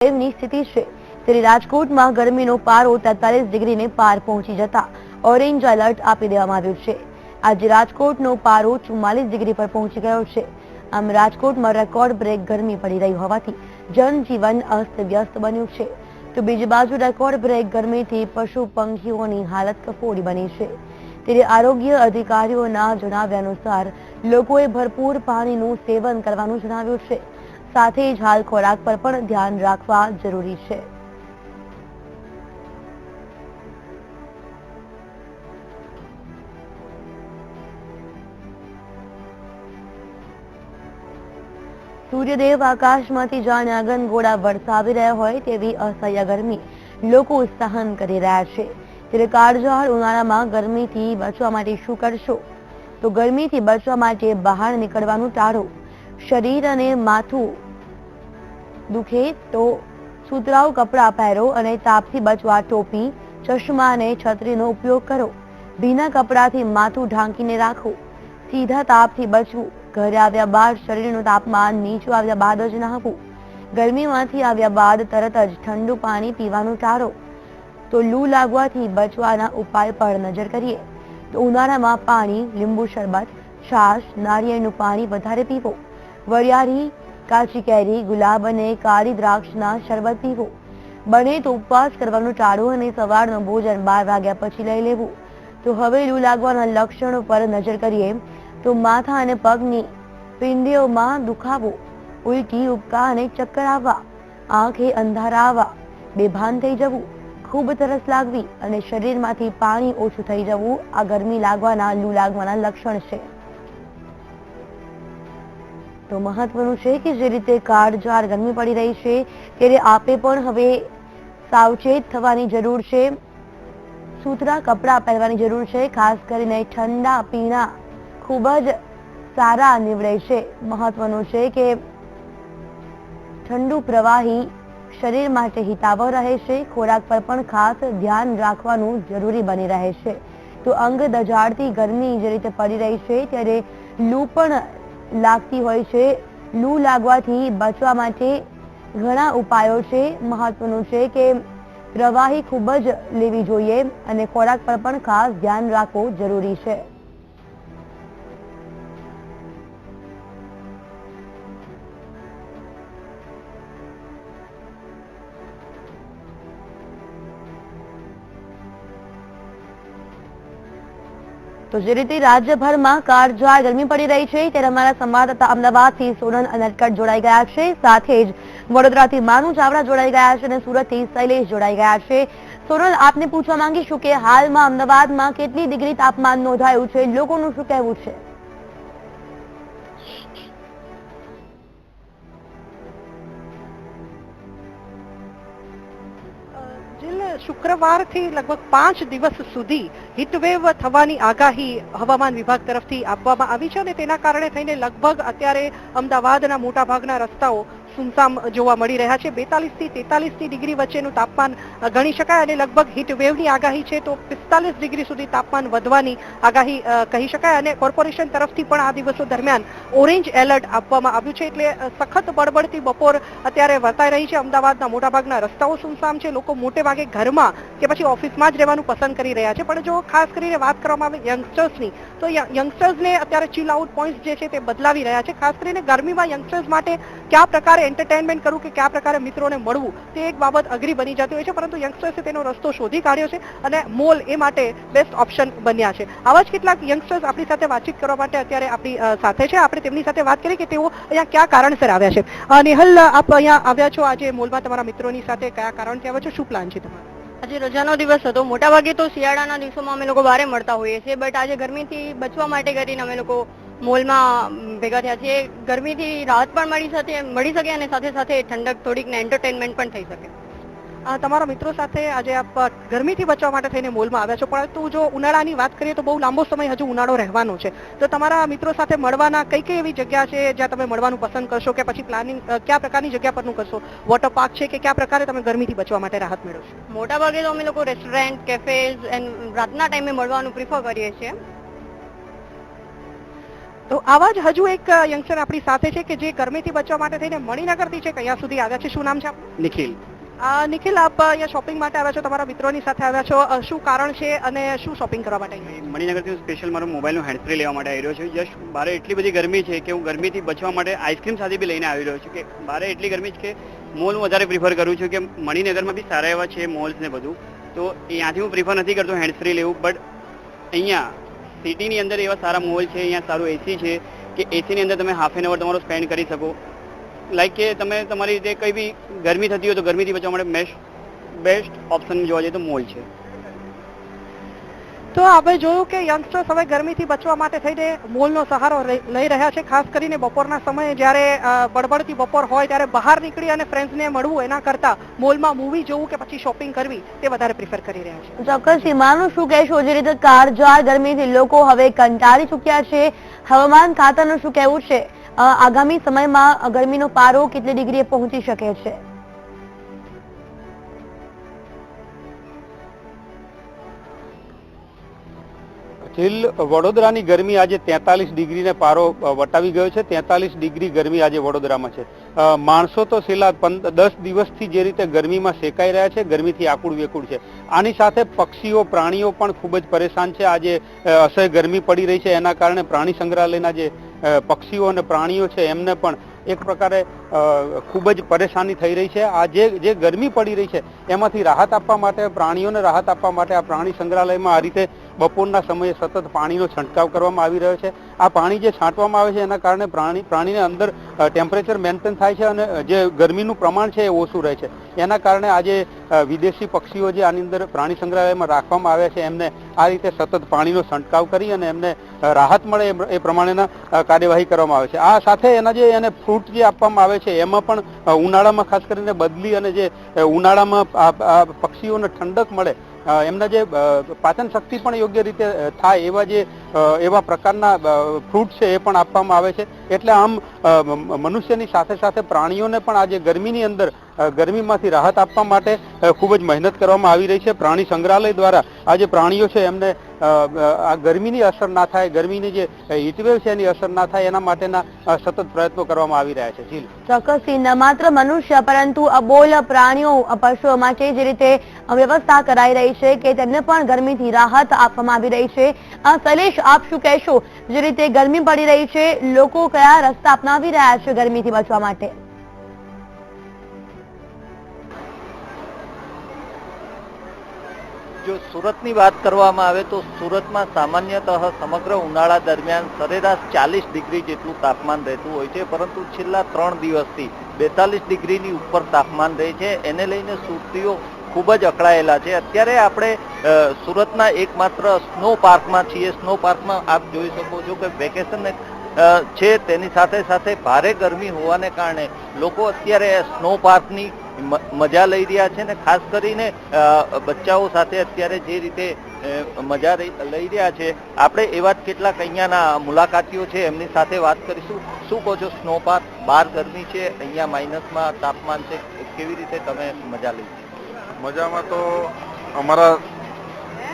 ની સ્થિતિ છે ત્યારે રાજકોટમાં ગરમીનો પારો 43 ડિગ્રીને પાર પહોંચી જતા ઓરેન્જ એલર્ટ આપી દેવામાં આવ્યું છે। આજે રાજકોટનો પારો 44 ડિગ્રી પર પહોંચી ગયો છે। આમ રાજકોટમાં રેકોર્ડ બ્રેક ગરમી પડી રહી હોવાથી જનજીવન અસ્તવ્યસ્ત બન્યું છે, તો બીજી બાજુ રેકોર્ડ બ્રેક ગરમીથી પશુ પંખીઓની હાલત કફોડી બની છે। ત્યારે આરોગ્ય અધિકારીઓના જણાવ્યા અનુસાર લોકોએ ભરપૂર પાણીનું સેવન કરવાનું જણાવ્યું છે, સાથે જ હાલ ખોરાક પર પણ ધ્યાન રાખવા જરૂરી છે। સૂર્યદેવ આકાશમાંથી જાણે આગનગોળા વરસાવી રહ્યા હોય તેવી અસહ્ય ગરમી લોકો સહન કરી રહ્યા છે। ત્યારે કાળઝાળ ઉનાળામાં ગરમીથી બચવા માટે શું કરશો? તો ગરમીથી બચવા માટે બહાર નીકળવાનું ટાળો। શરીર અને માથું દુખે તો સુતરાઉ કપડાં પહેરો અને તાપથી બચવા ટોપી, ચશ્મા અને છત્રીનો ઉપયોગ કરો। ભીના કપડાથી માથું ઢાંકીને રાખો। સીધા તાપથી બચવું। ઘરે આવ્યા બાદ શરીરનું તાપમાન નીચું આવ્યા બાદ જ નહાવું। ગરમીમાંથી આવ્યા બાદ તરત જ ઠંડુ પાણી પીવાનું ટાળો। તો લૂ લાગવાથી બચવાના ઉપાય પર નજર કરીએ તો ઉનાળામાં પાણી, લીંબુ શરબત, છાશ, નારિયેળનું પાણી વધારે પીવો। વરિયાળી, કાચી કેરી, ગુલાબ અને કાળી દ્રાક્ષના શરબત પીવો। બને તો ઉપવાસ કરવાનું ટાળો અને સવારનું ભોજન 12 વાગ્યા પછી લઈ લેવું। તો હવે લૂ લાગવાના લક્ષણો પર નજર કરીએ તો માથા અને પગની પિંડીઓમાં દુખાવો, ઉલટી, ઉબકા અને ચક્કર આવવા, આંખે અંધારા આવવા, બેભાન થઈ જવું, ખૂબ તરસ લાગવી અને શરીરમાંથી પાણી ઓછું થઈ જવું આ ગરમી લાગવાના, લૂ લાગવાના લક્ષણ છે। તો મહત્વનું છે કે જે રીતે કાળઝાળ ગરમી પડી રહી છે ત્યારે આપે પણ હવે સાવચેત થવાની જરૂર છે। સુતરા કપડાં પહેરવાની જરૂર છે। ખાસ કરીને ઠંડા પીણા ખૂબ જ સારા નીવડે છે। મહત્વનું છે કે ઠંડુ પ્રવાહી શરીર માટે હિતાવહ રહે છે। ખોરાક પર પણ ખાસ ધ્યાન રાખવાનું જરૂરી બની રહે છે। તો અંગ દજાડતી ગરમી જે રીતે પડી રહી છે ત્યારે લૂ પણ લાગતી હોય છે। લૂ લાગવાથી બચવા માટે ઘણા ઉપાયો છે। મહત્વનું છે કે પ્રવાહી ખૂબ જ લેવી જોઈએ અને ખોરાક પર પણ ખાસ ધ્યાન રાખવું જરૂરી છે। તો જે રીતે રાજ્યભરમાં કાળઝાળ ગરમી પડી રહી છે ત્યારે અમારા સંવાદદાતા અમદાવાદથી સોનલ અનટકટ જોડાઈ ગયા છે, સાથે જ વડોદરાથી માનુ ચાવડા જોડાઈ ગયા છે અને સુરતથી શૈલેષ જોડાઈ ગયા છે। સોનલ, આપને પૂછવા માંગીશું કે હાલમાં અમદાવાદમાં કેટલી ડિગ્રી તાપમાન નોંધાયું છે, લોકોનું શું કહેવું છે? શુક્રવારથી લગભગ 5 દિવસ સુધી હીટવેવ થવાની આગાહી હવામાન વિભાગ તરફથી આપવામાં આવી છે અને તેના કારણે થઈને લગભગ અત્યારે અમદાવાદના મોટાભાગના રસ્તાઓ સુમસામ જોવા મળી રહ્યા છે। 42 થી 43 ડિગ્રી વચ્ચેનું તાપમાન ગણી શકાય અને લગભગ હીટવેવની આગાહી છે તો 45 ડિગ્રી સુધી તાપમાન વધવાની આગાહી કહી શકાય અને કોર્પોરેશન તરફથી પણ આ દિવસો દરમિયાન ઓરેન્જ એલર્ટ આપવામાં આવ્યું છે। એટલે સખત બળબડતી બપોર અત્યારે વર્તાઈ રહી છે। અમદાવાદના મોટાભાગના રસ્તાઓ સુમસામ છે। લોકો મોટે ભાગે ઘરમાં કે પછી ઓફિસમાં જ રહેવાનું પસંદ કરી રહ્યા છે। પણ જો ખાસ કરીને વાત કરવામાં આવે યંગસ્ટર્સની તો યંગસ્ટર્સને અત્યારે ચીલ આઉટ પોઈન્ટ જે છે તે બદલાવી રહ્યા છે। ખાસ કરીને ગરમીમાં યંગસ્ટર્સ માટે કયા પ્રકારે એન્ટરટેનમેન્ટ કરવું કે કયા પ્રકારે મિત્રોને મળવું તે એક બાબત અઘરી બની જતી હોય છે, પરંતુ યંગસ્ટર્સે તેનો રસ્તો શોધી કાઢ્યો છે અને મોલ એ માટે બેસ્ટ ઓપ્શન બન્યા છે। આવા જ કેટલાક યંગસ્ટર્સ આપણી સાથે વાતચીત કરવા માટે અત્યારે આપણી સાથે છે। આપણે તેમની સાથે વાત કરીએ કે તેઓ અહીંયા કયા કારણસર આવ્યા છે। નેહલ, આપ અહીંયા આવ્યા છો આજે મોલમાં તમારા મિત્રોની સાથે, કયા કારણથી આવ્યા છો, શું પ્લાન છે તમારો? આજે રજાનો દિવસ હતો। મોટાભાગે તો શિયાળાના દિવસોમાં અમે લોકો બહાર મળતા હોઈએ છીએ, બટ આજે ગરમીથી બચવા માટે કરીને અમે લોકો મોલમાં ભેગા થયા છીએ। ગરમીથી રાહત પણ મળી શકે અને સાથે સાથે ઠંડક થોડીક ને એન્ટરટેનમેન્ટ પણ થઈ શકે। તમારા મિત્રો સાથે આજે આપ ગરમીથી બચવા માટે થઈને મોલમાં આવ્યા છો, પરંતુ જો ઉનાળાની વાત કરીએ તો બહુ લાંબો સમય હજુ ઉનાળો રહેવાનો છે, તો તમારા મિત્રો સાથે મળવાના કઈ કઈ એવી જગ્યા છે જ્યાં તમે મળવાનું પસંદ કરશો કે પછી પ્લાનિંગ કયા પ્રકારની જગ્યા પરનું કરશો? વોટર પાર્ક છે કે કયા પ્રકારે તમે ગરમીથી બચવા માટે રાહત મેળવશો? મોટાભાગે તો અમે લોકો રેસ્ટોરન્ટ, કેફેઝ એન્ડ રાતના ટાઈમે મળવાનું પ્રિફર કરીએ છીએ। તો આવા જ હજુ એક યંગસ્ટર આપણી સાથે છે કે જે ગરમીથી બચવા માટે થઈને મણિનગરથી છે અહીંયા સુધી આવ્યા છે. શું નામ છે આપનું? નિખિલ. નિખિલ, આપ અહીંયા શોપિંગ માટે આવ્યા છો, તમારા મિત્રોની સાથે આવ્યા છો, શું કારણ છે અને શું શોપિંગ કરવા માટે આવ્યા છો? મણિનગરથી હું સ્પેશિયલ મારો મોબાઈલનું હેન્ડફ્રી લેવા માટે આવી રહ્યો છું. જસ્ટ બારે એટલી બધી ગરમી છે કે હું ગરમીથી બચવા માટે આઈસ્ક્રીમ સાથે બી લઈને આવી રહ્યો છું કે બારે એટલી ગરમી છે કે મોલ હું વધારે પ્રિફર કરું છું કે મણિનગરમાં બી સારા એવા છે મોલ્સ ને બધું, તો ત્યાંથી હું પ્રિફર નથી કરતો હેન્ડફ્રી લેવું. બટ અહીંયા સિટીની અંદર એવા સારા મોલ છે, અહીંયા સારું એસી છે કે એસીની અંદર તમે હાફ એન અવર તમારો સ્પેન્ડ કરી શકો. લાઈક કે તમે તમારી રીતે કંઈ બી ગરમી થતી હોય તો ગરમીથી બચવા માટે બેસ્ટ ઓપ્શન જોવા જઈએ તો મોલ છે. તો આપણે જોયું કે યંગસ્ટર્સ હવે ગરમીથી બચવા માટે થઈને મોલનો સહારો લઈ રહ્યા છે. ખાસ કરીને બપોરના સમયે જ્યારે બળબડતી બપોર હોય ત્યારે બહાર નીકળી અને ફ્રેન્ડ્સને મળવું એના કરતાં મોલમાં મૂવી જોવું કે પછી શોપિંગ કરવી તે વધારે પ્રિફર કરી રહ્યા છે. ચોક્કસ સીમાનું શું કહેશો? જે રીતે કાળઝાળ ગરમીથી લોકો હવે કંટાળી ચૂક્યા છે, હવામાન ખાતાનું શું કહેવું છે? આગામી સમયમાં ગરમીનો પારો કેટલી ડિગ્રીએ પહોંચી શકે છે? વડોદરાની ગરમી આજે 43 ડિગ્રીને પારો વટાવી ગયો છે. 43 ડિગ્રી ગરમી આજે વડોદરામાં છે. માણસો તો છેલ્લા 10 દિવસથી જે રીતે ગરમીમાં શેકાઈ રહ્યા છે, ગરમીથી આકુડ વેકુડ છે. આની સાથે પક્ષીઓ પ્રાણીઓ પણ ખૂબ જ પરેશાન છે. આજે અસહ્ય ગરમી પડી રહી છે, એના કારણે પ્રાણી સંગ્રહાલયના જે પક્ષીઓ અને પ્રાણીઓ છે એમને પણ એક પ્રકારે ખૂબ જ પરેશાની થઈ રહી છે. આ જે ગરમી પડી રહી છે એમાંથી રાહત આપવા માટે, પ્રાણીઓને રાહત આપવા માટે આ પ્રાણી સંગ્રહાલયમાં આ રીતે બપોરના સમયે સતત પાણીનો છંટકાવ કરવામાં આવી રહ્યો છે. આ પાણી જે છાંટવામાં આવે છે એના કારણે પ્રાણીને અંદર ટેમ્પરેચર મેન્ટેન થાય છે અને જે ગરમીનું પ્રમાણ છે એ ઓછું રહે છે. એના કારણે આજે વિદેશી પક્ષીઓ જે આની અંદર પ્રાણી સંગ્રહાલયમાં રાખવામાં આવ્યા છે એમને આ રીતે સતત પાણીનો છંટકાવ કરી અને એમને રાહત મળે એ પ્રમાણેના કાર્યવાહી કરવામાં આવે છે. આ સાથે એના જે એને ફ્રૂટ જે આપવામાં આવે છે એમાં પણ ઉનાળામાં ખાસ કરીને બદલી અને જે ઉનાળામાં પક્ષીઓને ઠંડક મળે, એમના જે પાચન શક્તિ પણ યોગ્ય રીતે થાય એવા પ્રકારના ફ્રૂટ છે એ પણ આપવામાં આવે છે. એટલે આમ મનુષ્યની સાથે સાથે પ્રાણીઓને પણ આજે ગરમીની અંદર ગરમીમાંથી રાહત આપવા માટે ખૂબ જ મહેનત કરવામાં આવી રહી છે. પ્રાણી સંગ્રહાલય દ્વારા આ જે પ્રાણીઓ છે એમને આ ગરમીની અસર ના થાય, ગરમીની જે હીટવેવ છે એની અસર ના થાય એના માટેના સતત પ્રયત્નો કરવામાં આવી રહ્યા છે. જી ચોક્કસ, ન માત્ર મનુષ્ય પરંતુ અબોલ પ્રાણીઓ, પશુઓ માટે જે રીતે વ્યવસ્થા કરાઈ રહી છે કે તેમને પણ ગરમીથી રાહત આપવામાં આવી રહી છે. શૈલેષ, આપ શું કહેશો? જે રીતે ગરમી પડી રહી છે, લોકો કયા રસ્તા અપનાવી રહ્યા છે ગરમીથી બચવા માટે? જો સુરતની વાત કરવામાં આવે તો સુરતમાં સામાન્યતઃ સમગ્ર ઉનાળા દરમિયાન સરેરાશ 40 ડિગ્રી જેટલું તાપમાન રહેતું હોય છે, પરંતુ છેલ્લા 3 દિવસથી 42 ડિગ્રીની ઉપર તાપમાન રહે છે. એને લઈને સુરતીઓ ખૂબ જ અકળાયેલા છે. અત્યારે આપણે સુરતના એકમાત્ર સ્નો પાર્કમાં છીએ. સ્નો પાર્કમાં આપ જોઈ શકો છો કે વેકેશન છે, તેની સાથે સાથે ભારે ગરમી હોવાને કારણે લોકો અત્યારે સ્નો પાર્કની મજા લઈ રહ્યા છે ને ખાસ કરીને બચ્ચાઓ સાથે અત્યારે જે રીતે મજા લઈ રહ્યા છે. આપણે એવા જ કેટલાક અહીંયાના મુલાકાતીઓ છે, એમની સાથે વાત કરીશું. શું કહો છો, સ્નો પાર્ક, બહાર ગરમી છે, અહીંયા માઇનસમાં તાપમાન છે, કેવી રીતે તમે મજા લઈ? મજામાં તો અમારા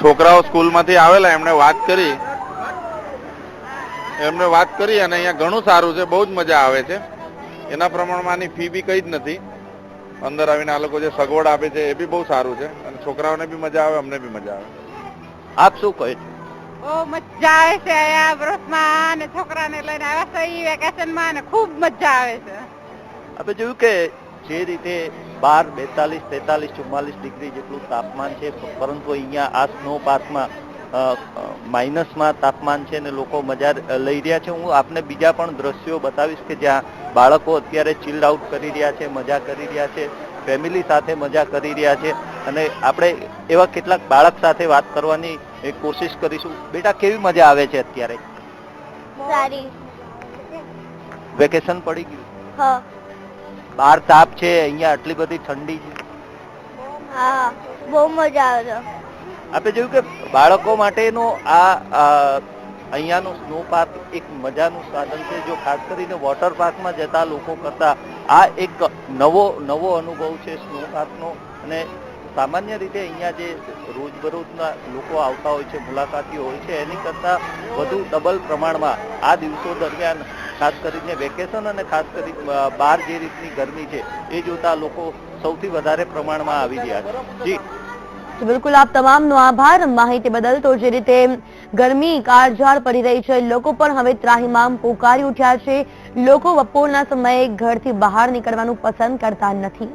છોકરાઓ સ્કૂલમાંથી આવેલા, એમણે વાત કરી અને અહીંયા ઘણું સારું છે, બહુ જ મજા આવે છે. એના પ્રમાણમાં આની ફી બી કંઈ જ નથી. અંદર આવીને આ લોકો જે સગવડ આપે છે એ બી બહુ સારું છે અને છોકરાઓને બી મજા આવે, અમને બી મજા આવે. આપ શું કહો છો? બહુ મજા આવે છે અહીંયા બરફમાં અને છોકરાને લઈને આવ્યા છે વેકેશનમાં અને ખૂબ મજા આવે છે. આપણે જોયું કે જે રીતે 12, 42, 43, 44 ડિગ્રી જેટલું તાપમાન છે, પરંતુ અહીંયા આ સ્નો પાર્કમાં માઇનસમાં તાપમાન છે ને લોકો મજા લઈ રહ્યા છે. હું આપને બીજા પણ દ્રશ્યો બતાવીશ કે જ્યાં બાળકો અત્યારે ચિલ્ડ આઉટ કરી રહ્યા છે, મજા કરી રહ્યા છે, ફેમિલી સાથે મજા કરી રહ્યા છે. અને આપણે એવા કેટલાક બાળક સાથે વાત કરવાની કોશિશ કરીશું. બેટા, કેવી મજા આવે છે અત્યારે? સારી. વેકેશન પડી ગયું? હા. બહાર તાપ છે, અહીંયા આટલી બધી ઠંડી છે. હા, બહુ મજા આવે છે. આપણે જોયું કે બાળકો માટેનો આ અહીંયાનું સ્નો પાર્ક એક મજાનું સાધન છે. જો ખાસ કરીને વોટર પાર્કમાં જતા લોકો કરતા આ એક નવો અનુભવ છે સ્નો પાર્કનો. અને સામાન્ય રીતે અહીંયા જે રોજબરોજના લોકો આવતા હોય છે, મુલાકાતીઓ હોય છે, એની કરતાં વધુ ડબલ પ્રમાણમાં આ દિવસો દરમિયાન ખાસ કરીને વેકેશન અને ખાસ કરી બહાર જે રીતની ગરમી છે એ જોતા લોકો સૌથી વધારે પ્રમાણમાં આવી રહ્યા છે. જી બિલકુલ, આપ તમામનો આભાર માહિતી બદલ. તો જે રીતે ગરમી કાળઝાળ પડી રહી છે, લોકો પણ હવે ત્રાહિમામ પોકારી ઉઠ્યા છે. લોકો બપોરના સમયે ઘરથી બહાર નીકળવાનું પસંદ કરતા નથી.